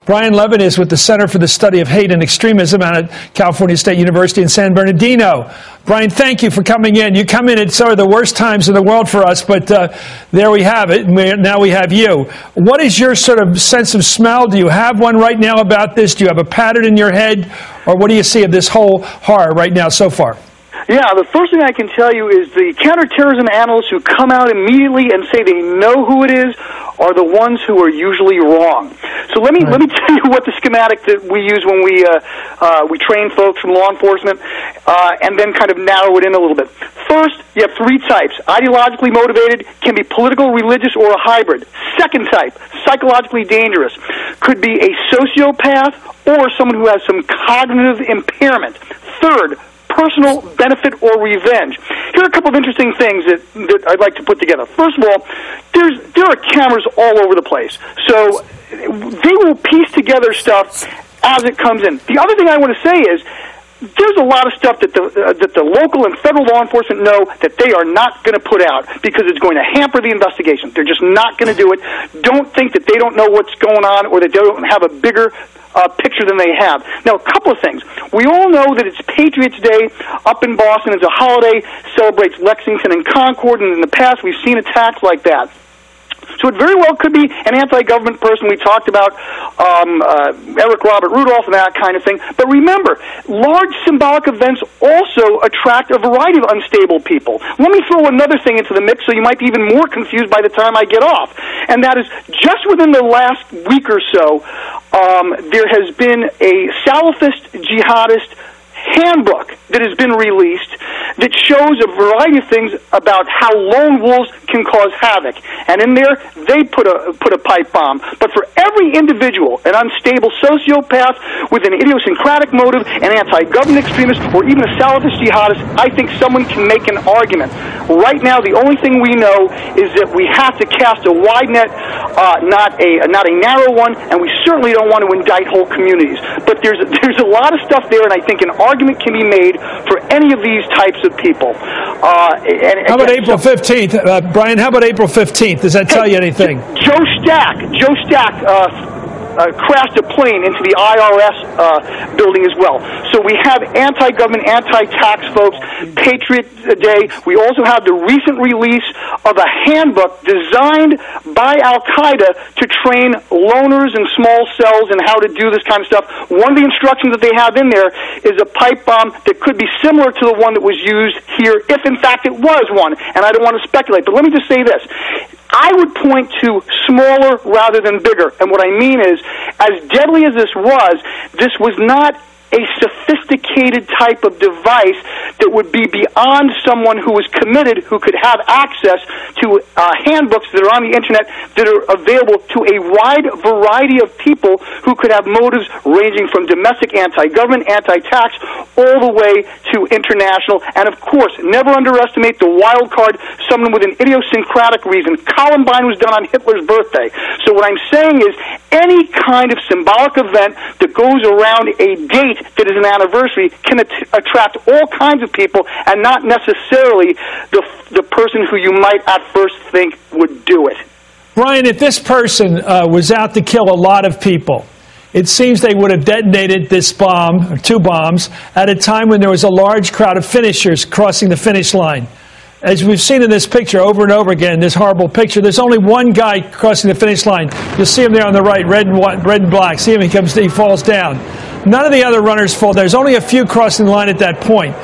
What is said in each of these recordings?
Brian Levin is with the Center for the Study of Hate and Extremism out at California State University in San Bernardino. Brian, thank you for coming in. You come in at some of the worst times in the world for us, but there we have it. Now we have you. What is your sort of sense of smell? Do you have one right now about this? Do you have a pattern in your head? Or what do you see of this whole horror right now so far? Yeah, the first thing I can tell you is the counterterrorism analysts who come out immediately and say they know who it is are the ones who are usually wrong. So let me tell you what the schematic that we use when we train folks from law enforcement, and then kind of narrow it in a little bit. First, you have three types: ideologically motivated, can be political, religious, or a hybrid. Second type, psychologically dangerous, could be a sociopath or someone who has some cognitive impairment. Third, personal benefit or revenge. Here are a couple of interesting things that I'd like to put together. First of all, there are cameras all over the place, so they will piece together stuff as it comes in. The other thing I want to say is there's a lot of stuff that the local and federal law enforcement know that they are not going to put out because it's going to hamper the investigation. They're just not going to do it. Don't think that they don't know what's going on or that they don't have a bigger picture than they have. Now, a couple of things. We all know that it's Patriots Day up in Boston. It's a holiday, celebrates Lexington and Concord, and in the past we've seen attacks like that. So it very well could be an anti-government person. We talked about Eric Robert Rudolph and that kind of thing. But remember, large symbolic events also attract a variety of unstable people. Let me throw another thing into the mix so you might be even more confused by the time I get off. And that is, just within the last week or so, there has been a Salafist jihadist handbook that has been released that shows a variety of things about how lone wolves can cause havoc. And in there, they put a pipe bomb. But for every individual, an unstable sociopath with an idiosyncratic motive, an anti-government extremist, or even a Salafist jihadist, I think someone can make an argument. Right now, the only thing we know is that we have to cast a wide net, not a narrow one, and we certainly don't want to indict whole communities. But there's a lot of stuff there, and I think an argument can be made for any of these types of people. How about April 15th? Brian, how about April 15th? Does that tell you anything? Joe Stack crashed a plane into the IRS building as well. So we have anti-government, anti-tax folks, Patriot Day. We also have the recent release of a handbook designed by Al-Qaeda to train loners and small cells and how to do this kind of stuff. One of the instructions that they have in there is a pipe bomb that could be similar to the one that was used here, if in fact it was one. And I don't want to speculate, but let me just say this. I would point to smaller rather than bigger. And what I mean is, as deadly as this was not a sophisticated type of device that would be beyond someone who was committed, who could have access to handbooks that are on the internet that are available to a wide variety of people who could have motives ranging from domestic anti-government, anti-tax, all the way to international. And of course, never underestimate the wild card, someone with an idiosyncratic reason. Columbine was done on Hitler's birthday. So what I'm saying is, any kind of symbolic event that goes around a date that is an anniversary can attract all kinds of people, and not necessarily the person who you might at first think would do it. Brian, if this person was out to kill a lot of people, it seems they would have detonated this bomb, or two bombs, at a time when there was a large crowd of finishers crossing the finish line. As we've seen in this picture over and over again, this horrible picture, there's only one guy crossing the finish line. You'll see him there on the right, red and black. See him, he falls down. None of the other runners fall. There's only a few crossing the line at that point.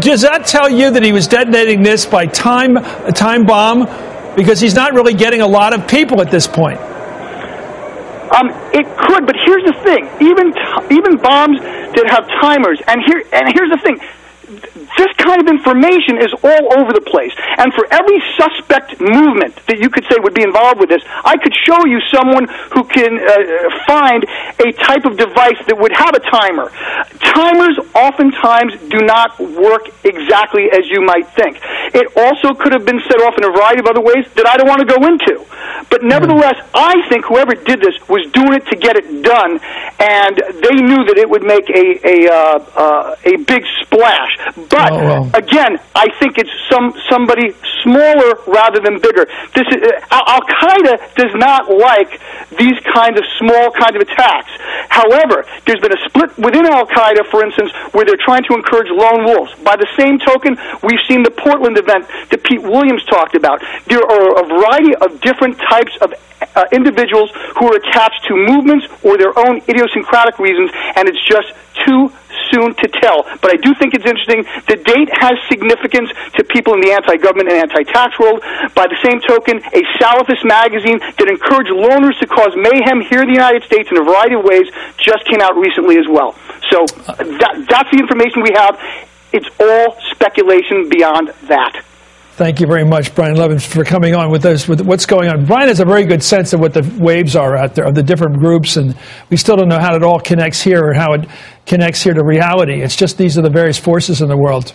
Does that tell you that he was detonating this by a time bomb? Because he's not really getting a lot of people at this point. It could, but here's the thing. Even bombs that have timers, and here's the thing. This kind of information is all over the place. And for every suspect movement that you could say would be involved with this, I could show you someone who can find a type of device that would have a timer. Timers oftentimes do not work exactly as you might think. It also could have been set off in a variety of other ways that I don't want to go into. But nevertheless, I think whoever did this was doing it to get it done, and they knew that it would make a big splash. But again, I think it's somebody smaller rather than bigger. This is, Al-Qaeda does not like these kind of small kind of attacks. However, there's been a split within Al-Qaeda, for instance, where they're trying to encourage lone wolves. By the same token, we've seen the Portland event that Pete Williams talked about. There are a variety of different types of individuals who are attached to movements or their own idiosyncratic reasons, and it's just too soon to tell. But I do think it's interesting. The date has significance to people in the anti-government and anti-tax world. By the same token, a Salafist magazine that encouraged loners to cause mayhem here in the United States in a variety of ways just came out recently as well. So that's the information we have. It's all speculation beyond that. Thank you very much, Brian Levin, for coming on with us, with what's going on. Brian has a very good sense of what the waves are out there, of the different groups, and we still don't know how it all connects here or how it connects here to reality. It's just these are the various forces in the world.